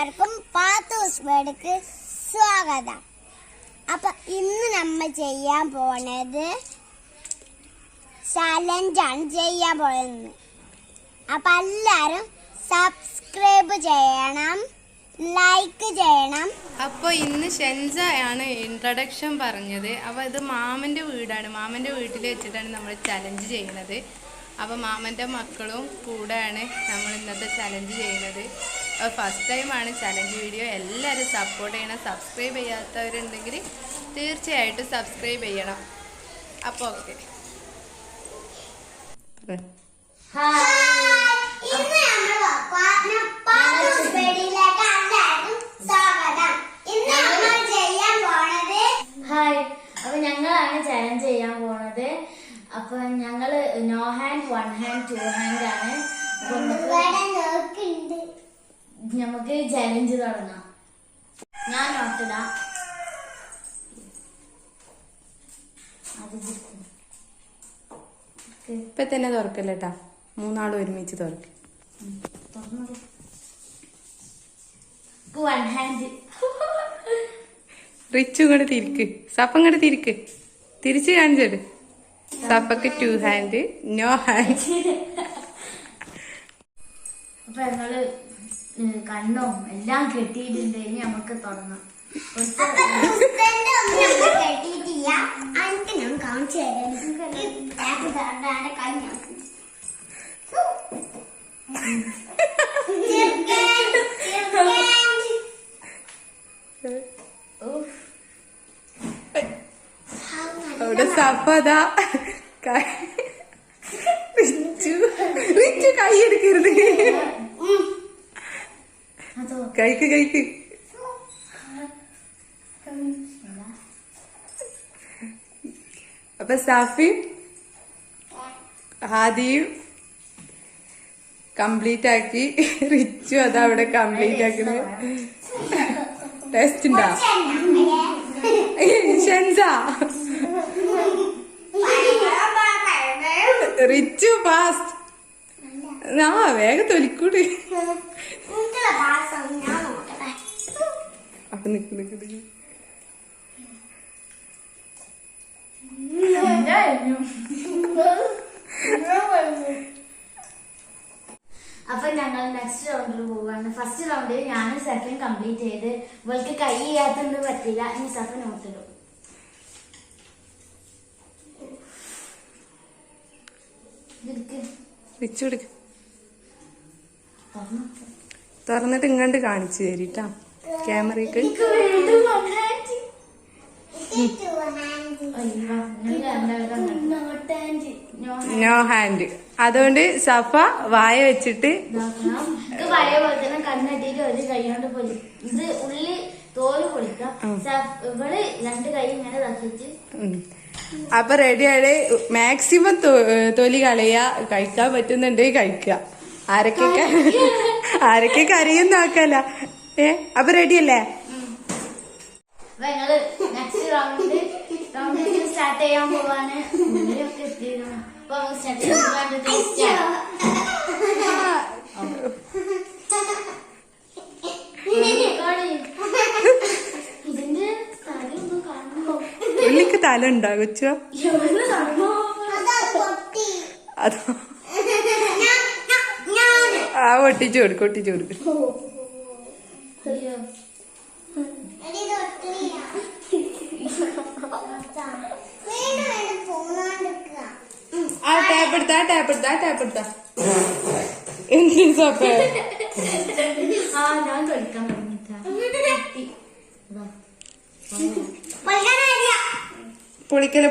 എല്ലാവർക്കും പാത്തൂസ് വേർഡ്ക്ക് സ്വാഗതം. അപ്പൊ ഇന്ന് നമ്മൾ ചെയ്യാൻ പോണത് ചലഞ്ചാണ് ചെയ്യാൻ പോകുന്നത്. അപ്പൊ എല്ലാരും സബ്സ്ക്രൈബ് ചെയ്യണം, ലൈക്ക് ചെയ്യണം. അപ്പോൾ ഇന്ന് ഷെൻസയാണ് ഇൻട്രഡക്ഷൻ പറഞ്ഞത്. അപ്പോൾ ഇത് മാമൻ്റെ വീടാണ്. മാമൻ്റെ വീട്ടിൽ വെച്ചിട്ടാണ് നമ്മൾ ചലഞ്ച് ചെയ്യുന്നത്. അപ്പോൾ മാമൻ്റെ മക്കളും കൂടെയാണ് നമ്മൾ ഇന്നത്തെ ചലഞ്ച് ചെയ്യുന്നത്. അപ്പോൾ ഫസ്റ്റ് ടൈമാണ് ചലഞ്ച് വീഡിയോ. എല്ലാവരും സപ്പോർട്ട് ചെയ്യണം. സബ്സ്ക്രൈബ് ചെയ്യാത്തവരുണ്ടെങ്കിൽ തീർച്ചയായിട്ടും സബ്സ്ക്രൈബ് ചെയ്യണം. അപ്പോൾ ഓക്കെ. ഹായ്, അപ്പൊ ഞങ്ങളാണ് ചലഞ്ച് ചെയ്യാൻ പോണത്. അപ്പൊ ഞങ്ങള് നോ ഹാൻഡ്, 1 ഹാൻഡ്, 2 ഹാൻഡ് ആണ്. നമുക്ക് ചലഞ്ച് തുടങ്ങാം. ഞാൻ നോട്ടിടാം. ഇപ്പൊ തന്നെ തുറക്കല്ലേട്ടാ, മൂന്നാളും ഒരുമിച്ച് തുറക്കും. 1 ഹാൻഡ്. റിച്ചു ഇങ്ങോട്ട് തിരിക്ക്, സപ്പ ഇങ്ങോട്ട് തിരിക്ക്, തിരിച്ച് കാണിച്ചിട്ട്. സപ്പക്ക് 2 ഹാൻഡ്, നോ ഹാൻഡ്. അപ്പൊ ഞങ്ങള് കണ്ണും എല്ലാം കെട്ടിയിട്ടുണ്ട്. ഇനി നമുക്ക് തുടങ്ങാം. അവിടെ സപ്പതാ റിച്ചു കൈ എടുക്കരുത്. കഴിക്ക്. അപ്പൊ സാഫിയും ഹാദിയും കംപ്ലീറ്റ് ആക്കി. റിച്ചു അതാ അവിടെ കംപ്ലീറ്റ് ആക്കുന്നത്. ടെസ്റ്റ് ഉണ്ടാ ഷെൻസ? റിച്ചു ഫാസ്റ്റ്. ആ വേഗം തൊലിക്കൂട്. അപ്പൊ നിക്ക്. അപ്പൊ ഞങ്ങൾ നെക്സ്റ്റ് റൗണ്ടിൽ പോവാണ്. ഫസ്റ്റ് റൗണ്ടിൽ ഞാൻ സെക്കൻഡ് കംപ്ലീറ്റ് ചെയ്ത് ഇവൾക്ക് കൈ ചെയ്യാത്തത് പറ്റില്ല. ഇനി സെക്കൻഡ് നോട്ടിടും. റിച്ചു എടുക്ക, തുറന്നിട്ട് ഇങ്ങോട്ട് കാണിച്ചു തരിട്ടാ ക്യാമറയ്ക്ക്. No hand. അതുകൊണ്ട് സഫ വായ വെച്ചിട്ട് പഴയ പോലെ തന്നെ കണ്ണെട്ടിട്ട് ഒരു കൈ കൊണ്ട് പൊളി. ഇത് ഉള്ളി തോല് പൊളിക്കാം. ഇവള് 2 കൈ ഇങ്ങനെ തട്ടിച്ച്. അപ്പൊ റെഡിയാണ്. മാക്സിമം തൊലി കളയാ. കഴിക്കാൻ പറ്റുന്നുണ്ട് കഴിക്കുക. ആരൊക്കെ കരയുന്ന ആക്കല്ല. അപ്പൊ റെഡിയല്ലേ? അപ്പൊ ഞങ്ങള് നെക്സ്റ്റ് റൗണ്ട് സ്റ്റാർട്ട് ചെയ്യാൻ പോവാണ്. ഉള്ളിലൊക്കെ എത്തിയിരുന്നു. അപ്പൊ നമുക്ക് സ്റ്റാർട്ട് ചെയ്യാൻ ഇതിന്റെ തലയൊന്നും കാണുമ്പോ ഉള്ളിക്ക് തല ഉണ്ടാ കൊച്ചോ? അതോ ആ ഒട്ടിച്ചു കൊടുക്കും. ആ ടാപ്പ് എടുത്താ എന്ത് സപ്പ? ഞാൻ കളിക്കാൻ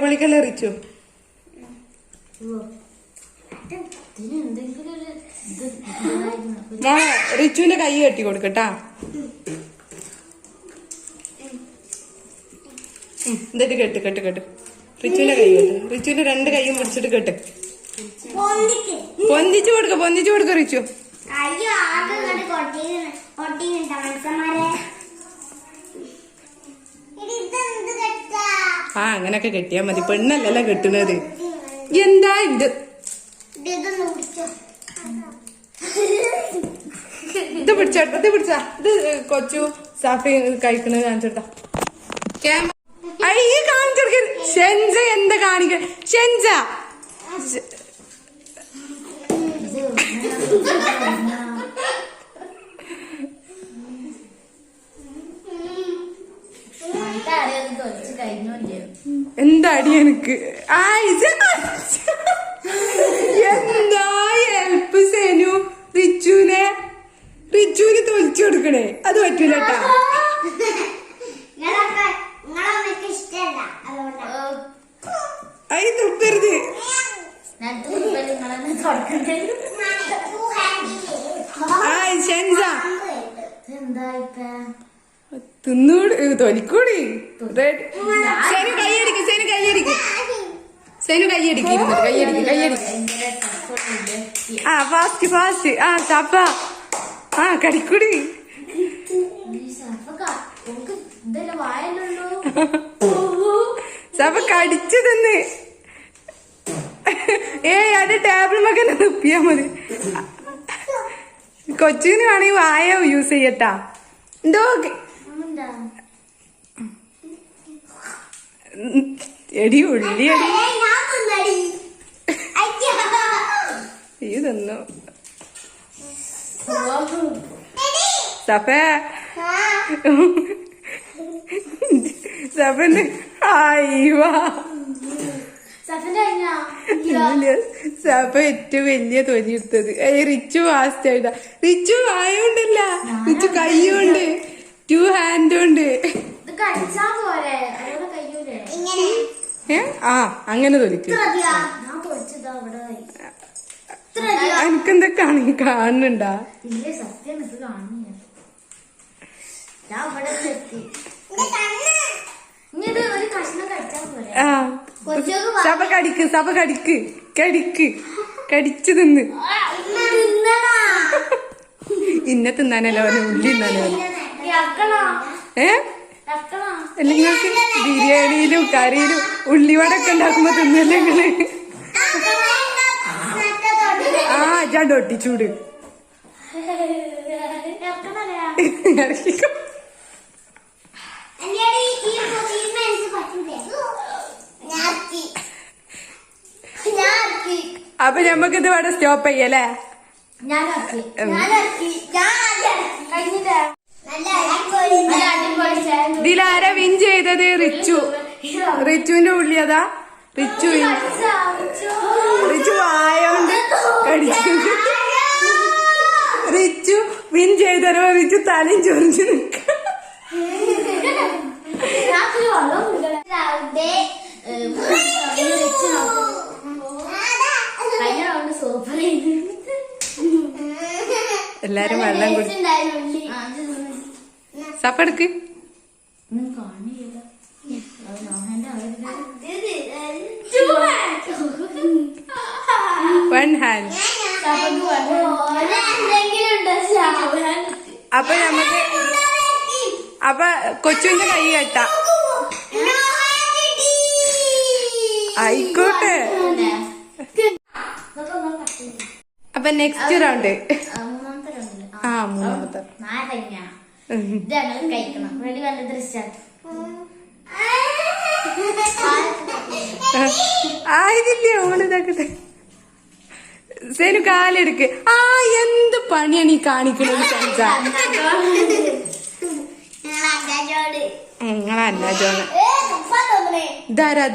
പൊളിക്കല റിച്ചു. റിച്ചുവിന്റെ കൈ കെട്ടി കൊടുക്കട്ടാ. എന്നിട്ട് കെട്ട്. റിച്ചുവിന്റെ കൈ കെട്ട്. റിച്ചുവിന്റെ 2 കൈയും പിടിച്ചിട്ട് കെട്ട്. പൊന്തിച്ചു കൊടുക്ക റിച്ചു. ആ അങ്ങനൊക്കെ കെട്ടിയാ മതി. പെണ്ണല്ലല്ലോ കെട്ടുന്നത്. എന്താ ഇത്? ഇത് പിടിച്ച ഇത് കൊച്ചു സാഫി കഴിക്കണത് കാണിച്ചെടുത്ത അയ്യ കാണിച്ചെടുക്ക ഷെൻസ എന്താ കാണിക്ക ഷെൻസ എന്താടി എനിക്ക് എന്താ ഹെൽപ്പ് സേനു റിച്ചുവിന് തൊലിച്ചു കൊടുക്കണേ അത് പറ്റൂലട്ടാ അയി തുപ്പരുത് തിന്നൂട് തൊലിക്കൂടി സേനു കൈയടിക്ക് ആ ഫാസ്റ്റ് ആ ചപ്പ ആ കടിക്കൂടി ചപ്പ കടിച്ചു തിന്ന് അത് ടേബിൾ മകനെ തുപ്പിയാ മതി കൊച്ചിന് വേണമെങ്കിൽ വായ യൂസ് ചെയ്യട്ടാ എന്തോ എടി ഉള്ളി ഈ തന്നു സഫേ സഫന്റെ ആയിവാ സഫ ഏറ്റവും വലിയ തൊലി എടുത്തത് റിച്ചു ഫാസ്റ്റ് ആയിട്ടാ റിച്ചു വായുണ്ടല്ല റിച്ചു കൈയുണ്ട് 2 ഹാൻഡ് ഉണ്ട് ആ അങ്ങനെ തൊലിക്ക് എനിക്കെന്താ കാണുന്നുണ്ടാ ആ സഭ കടിക്ക് കടിച്ചു തിന്ന് ഇന്ന തിന്നാനല്ലോ അവനെ ഉള്ളി തിന്നാനോ നിങ്ങൾക്ക് ബിരിയാണിയിലും കറിയിലും ഉള്ളിവടൊക്കെ ഉണ്ടാക്കുമ്പോ തിന്നല്ലേ നിങ്ങള് ആ ചാണ്ട് ഒട്ടിച്ചൂട് ഇറക്കിക്കോ അപ്പൊ ഞമ്മക്കിത് ഇവിടെ സ്റ്റോപ്പ് ചെയ്യല്ലേ ഇതിലാരാ വിൻ ചെയ്തത് റിച്ചുവിന്റെ ഉള്ളി അതാ റിച്ചു വായോണ്ട് കടിച്ചു റിച്ചു വിൻ ചെയ്തരോ റിച്ചു തലയും ചൊറിഞ്ഞു നിൽക്ക എല്ലാരും വെള്ളം കുടി സപ്പെടുക്ക് 1 ഹാൻഡ് അപ്പൊ നമുക്ക് അപ്പൊ കൊച്ചുവിന്റെ കൈ കെട്ടാ ആയിക്കോട്ടെ അപ്പൊ നെക്സ്റ്റ് റൗണ്ട് ആ മൂന്നാമത്തെ ആയില്ലേ ഓളിതാക്കട്ടെ സേനു കാലെടുക്ക് ആ എന്ത് പണിയാണ് ഈ കാണിക്കണത് സെൻസ നിങ്ങളെ അന്നാജോണ് ധാരാ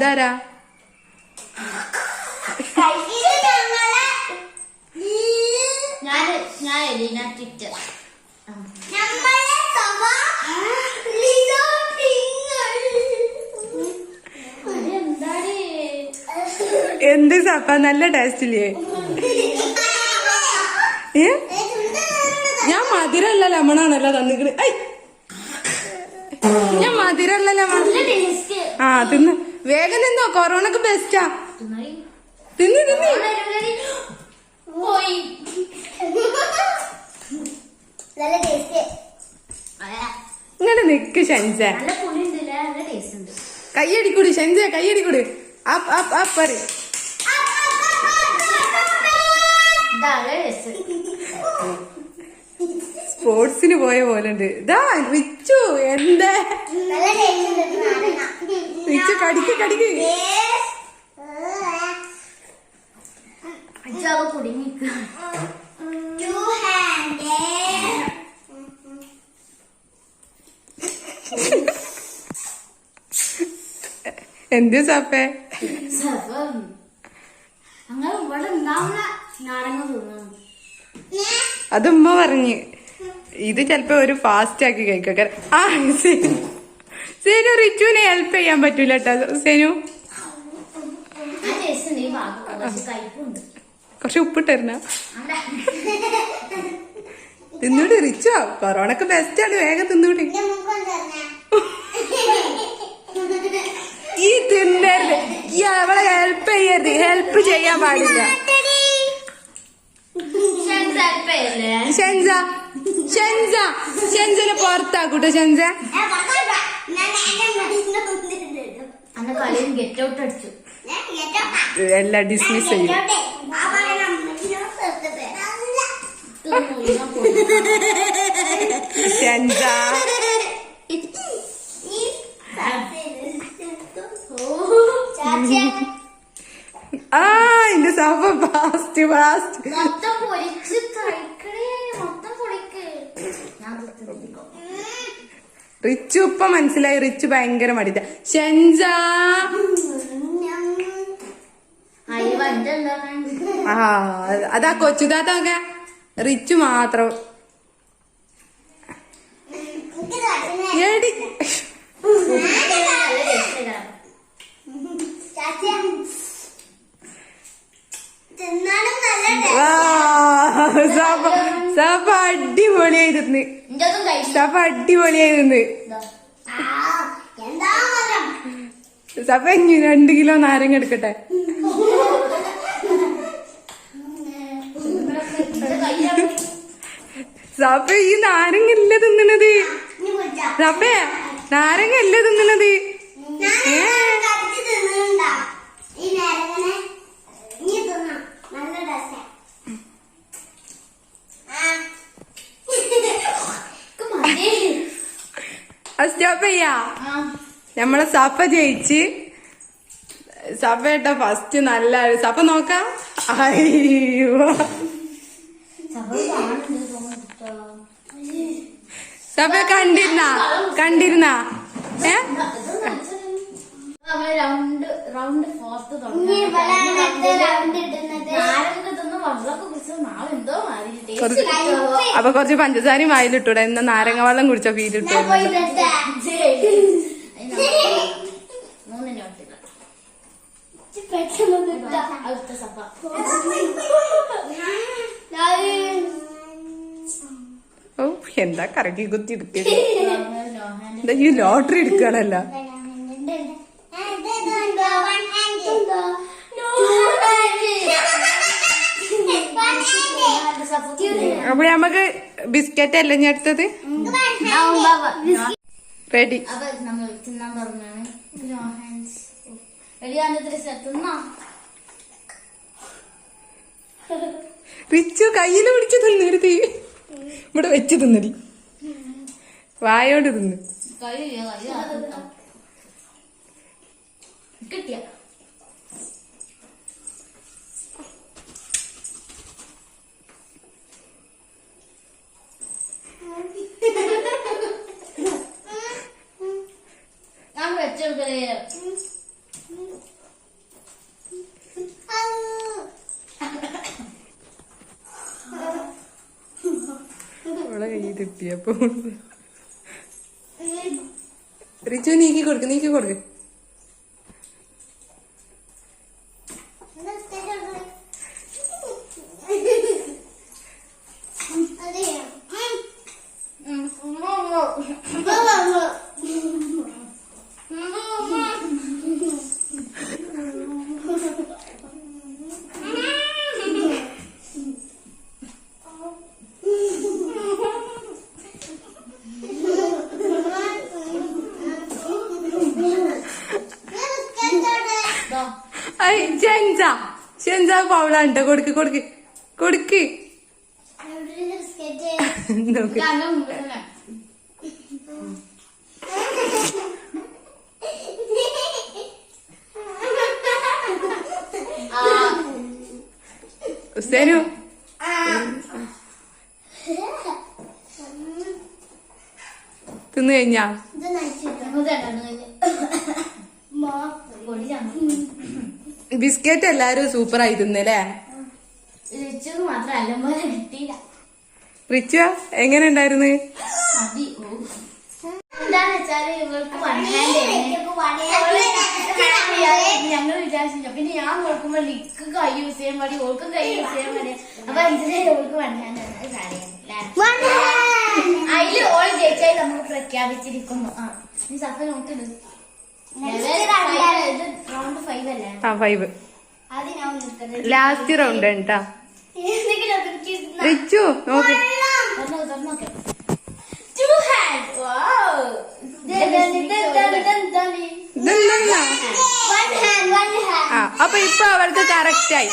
എന്ത് സപ്പ നല്ല ടേസ്റ്റ് ഇല്ലേ ഞാൻ മധുരല്ല ലെമണാണല്ലോ തന്നിക്കണ് ഞാൻ മധുരല്ല ലെമൺ ആ തിന്ന് വേഗം തിന്നോ കൊറോണക്ക് ബെസ്റ്റാ തിന്ന് ഇങ്ങനെ നിക്ക് ഷെൻസ കയ്യടിക്കൂടി ഷെൻസ കയ്യടിക്കൂടി പറ സ്പോർട്സിന് പോയ പോലെ ഉണ്ട്. ഇതാ റിച്ചു എന്താ നല്ല ടേസ്റ്റ് ഉണ്ട് നാരങ്ങ. റിച്ചു കടിക്ക് കടിക്ക്. അച്ഛാവ് കുടുങ്ങിക്കുക. Two handed. എന്ത് സപ്പേ അങ്ങനെ ഇവിടെ ഉണ്ടാവുന്ന നാരങ്ങ തിന്നു. അത് ഉമ്മ പറഞ്ഞ് ഇത് ചെലപ്പോ ഒരു ഫാസ്റ്റ് ആക്കി കഴിക്ക. ആ സെനു റിച്ചുവിനെ ഹെൽപ്പ് ചെയ്യാൻ പറ്റൂല കേട്ടോ. സെനു ആ ടേസ്റ്റ് ഉണ്ട്. ഈ ഭാഗം കുറച്ച് കയ്പുണ്ട്. കുറച്ച് ഉപ്പിട്ടിരുന്ന തിന്നൂടി റിച്ചോ. കൊറോണക്ക് ബെസ്റ്റ് ആണ്. വേഗം തിന്നൂടി. എന്റെ മുഖം തന്നെ. ഈ തിന്നരുത്. ഈ അവളെ ഹെൽപ്പ് ചെയ്യരുത്. ഹെൽപ്പ് ചെയ്യാൻ പാടില്ല. ഷെൻസ ഷെൻസ ഷെൻസനെ പുറത്താക്കൂട്ടോ. ഷെൻസ അന്ന് കളിയും ഗെറ്റ് ഔട്ട് അടിച്ചു. എല്ലാം ഡിസ്മിസ് ചെയ്യും. ഷെൻസ ആ എന്റെ സഭ ഫാസ്റ്റ് ഫാസ്റ്റ് മൊത്തം പൊരിച്ച് കഴിക്കണേ. മൊത്തം പൊളിക്ക്. ഞാൻ റിച്ചു ഇപ്പൊ മനസ്സിലായി. റിച്ചു ഭയങ്കര മടിച്ച. ഷെൻസ ആ അതാ കൊച്ചുതാത്തൊക്കെ. റിച്ചു മാത്രം എടി സഭ അടിപൊളിയായിരുന്നു. സഭ അടിപൊളിയായിരുന്നു. സഭ 2 കിലോ നാരങ്ങ എടുക്കട്ടെ. സഭ ഈ നാരങ്ങ അല്ല തിന്നണത്. സഭ നാരങ്ങ അല്ല തിന്നണത്. സ്റ്റോപ്പ് ചെയ്യാ. നമ്മളെ സഭ ജയിച്ച്. സഭ കേട്ട ഫസ്റ്റ് നല്ല സഭ നോക്കാം. അയ്യോ സഭ കണ്ടിരുന്ന റൗണ്ട് ഫോർത്ത് അപ്പൊ കുറച്ച് പഞ്ചസാരയും വായിലിട്ടൂടെ. എന്നാ നാരങ്ങ വെള്ളം കുടിച്ച ഫീൽ ഇട്ടു. ഓ എന്താ കറക്കി കുത്തി എടുക്കല്. എന്താ ഈ ലോട്ടറി എടുക്കണല്ല. അപ്പൊ നമുക്ക് ബിസ്ക്കറ്റ് അല്ല ഞാൻ എടുത്തത്. റെഡി. നമ്മൾ തിന്നാൻ പറഞ്ഞാണ്. റിച്ചു കയ്യില് പിടിച്ച് തിന്നരുത്. ഇവിടെ വെച്ച് തിന്നടി. വായോട് തിന്ന്. കിട്ടിയ ഞാൻ വെച്ചെടുക്കലേ. അവളെ കയ്യിൽ കിട്ടിയപ്പോ റിച്ചു നീക്കി കൊടുക്ക്. ഷെൻസ പൗളാണ്ട കൊടുക്ക്. ബിസ്ക്കറ്റ് നോക്ക് അങ്ങ് മുമ്പ് തന്നെ. ഉസ്താനു തിന്നു കഴിഞ്ഞാ ഇത് നയിച്ചിട്ട് പൊടി ചമ്മ ബിസ്ക്കറ്റ് എല്ലാരും സൂപ്പർ ആയി തിന്നല്ലേ? റിച്ചത് മാത്രം എല്ലാം പോലെ കിട്ടിയില്ല. റിച്ച എങ്ങനെ ഉണ്ടായിരുന്നു? മതി. എന്താന്ന് വെച്ചാല് ഇവൾക്ക് ഞങ്ങൾ വിചാരിച്ചില്ല. പിന്നെ ഞാൻ നോക്കുമ്പോ ലിക്ക് കൈ യൂസ് ചെയ്യാൻ മതി, ഓൾക്കും കൈ യൂസ് ചെയ്യാൻ മതി. അപ്പൊ ഇതിന് ഓൾക്ക് വണ്ണാൻ അതില് ഓൾ ജയിച്ചായി നമുക്ക് പ്രഖ്യാപിച്ചിരിക്കുന്നു. ആ നീ സഫ നോക്കിട്. റൗണ്ട് 5 അല്ലേ? ആ 5 അത് ഞാൻ നിൽക്കുന്നത് ലാസ്റ്റ് റൗണ്ട് കേട്ടാ. റിച്ചു നോക്ക് നോക്കെ. Two hand. Wow. ഇതെന്താ? one hand. ആ അപ്പൊ ഇപ്പൊ അവൾക്ക് കറക്റ്റ് ആയി.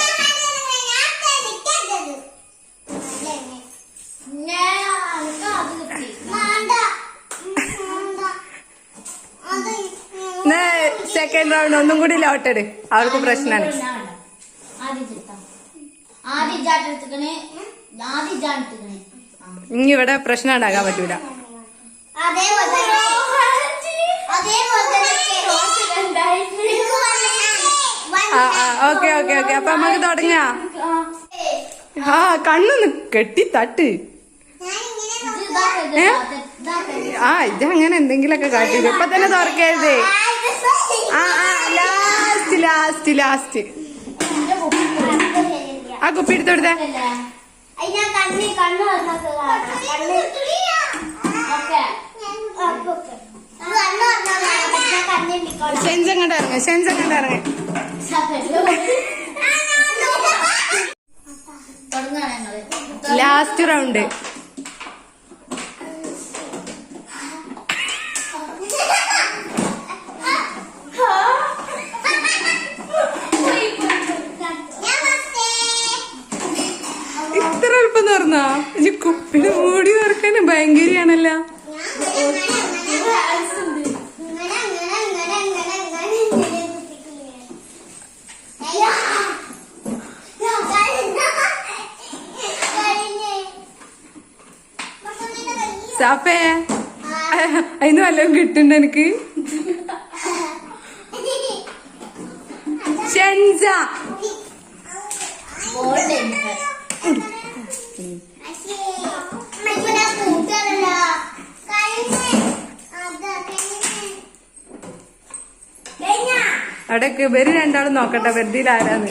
സെക്കൻഡ് റൗണ്ട് ഒന്നും കൂടി ലോട്ടഡ്. അവൾക്ക് പ്രശ്നമാണ്. ഇനി ഇവിടെ പ്രശ്നം ഉണ്ടാകാൻ പറ്റൂല. ഓക്കെ അപ്പൊ നമുക്ക് തുടങ്ങാ. ആ കണ്ണൊന്ന് കെട്ടി തട്ട്. ആ ഇതങ്ങനെ എന്തെങ്കിലൊക്കെ കാട്ടിയത് ഇപ്പൊ തന്നെ തുറക്കരുത്. ലാസ്റ്റ് ആ കുപ്പി എടുത്തോടുത്തേ. ഷെൻസങ്ങോട്ട് ഇറങ്ങ. Last round. ഇത്ര എളുപ്പം തുറന്നാ? ഈ കുപ്പിയുടെ മൂടി തുറക്കാൻ ഭയങ്കരയാണല്ലോ. സാപ്പേ അതിന് വല്ലതും കിട്ടുന്നുണ്ട് എനിക്ക്? ഷെൻസ അവിടേക്ക് ഇവര് രണ്ടാളും നോക്കട്ടെ വെറുതെ ആരാന്ന്.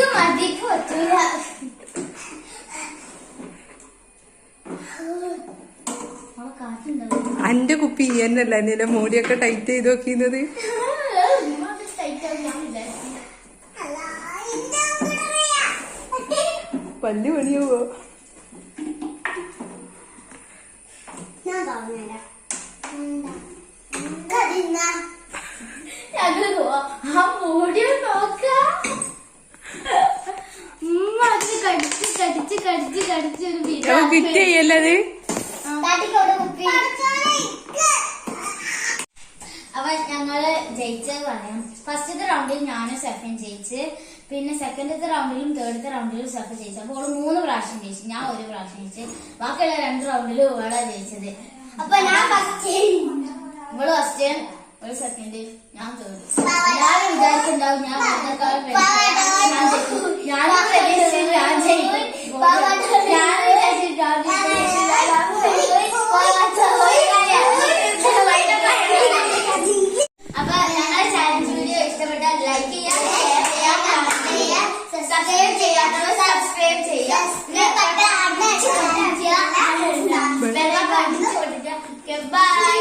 അന്റെ കുപ്പി എന്നല്ല നിന്റെ മൂടിയൊക്കെ ടൈറ്റ് ചെയ്ത് നോക്കിയത്. പല്ല് പണിയാവോ? കിറ്റ് ചെയ്യല്ലത്. അപ്പൊ ഞങ്ങള് ജയിച്ചത് പറയാം. ഫസ്റ്റത്തെ റൗണ്ടിൽ ഞാനും സെഫൻ ജയിച്ച്, പിന്നെ സെക്കൻഡത്തെ റൗണ്ടിലും തേർഡത്തെ റൗണ്ടിലും സെഫ ജയിച്ചു. അപ്പോൾ ഓള് 3 പ്രാവശ്യം ജയിച്ചു, ഞാൻ 1 പ്രാവശ്യം ജയിച്ചു. ബാക്കിയുള്ള 2 റൗണ്ടിലും ഓളാ ജയിച്ചത്. അപ്പൊ ഞാൻ ഫസ്റ്റ്, ഇവള് ഫസ്റ്റ്, ഒരു സെക്കൻഡ്, ഞാൻ തേർഡ്. എല്ലാവരും വിചാരിച്ചിട്ടുണ്ടാവും ഞാൻ അപ്പൊ ഞങ്ങളുടെ ചാലഞ്ച് വീഡിയോ ഇഷ്ടപ്പെട്ടാൽ ലൈക്ക് ചെയ്യുക, ഷെയർ ചെയ്യുക, കമന്റ് ചെയ്യുക, സബ്സ്ക്രൈബ് ചെയ്യാത്തവർ സബ്സ്ക്രൈബ് ചെയ്യുക, ബെൽ ബട്ടൺ അടിച്ചു കൊടുക്കുക. ബൈ.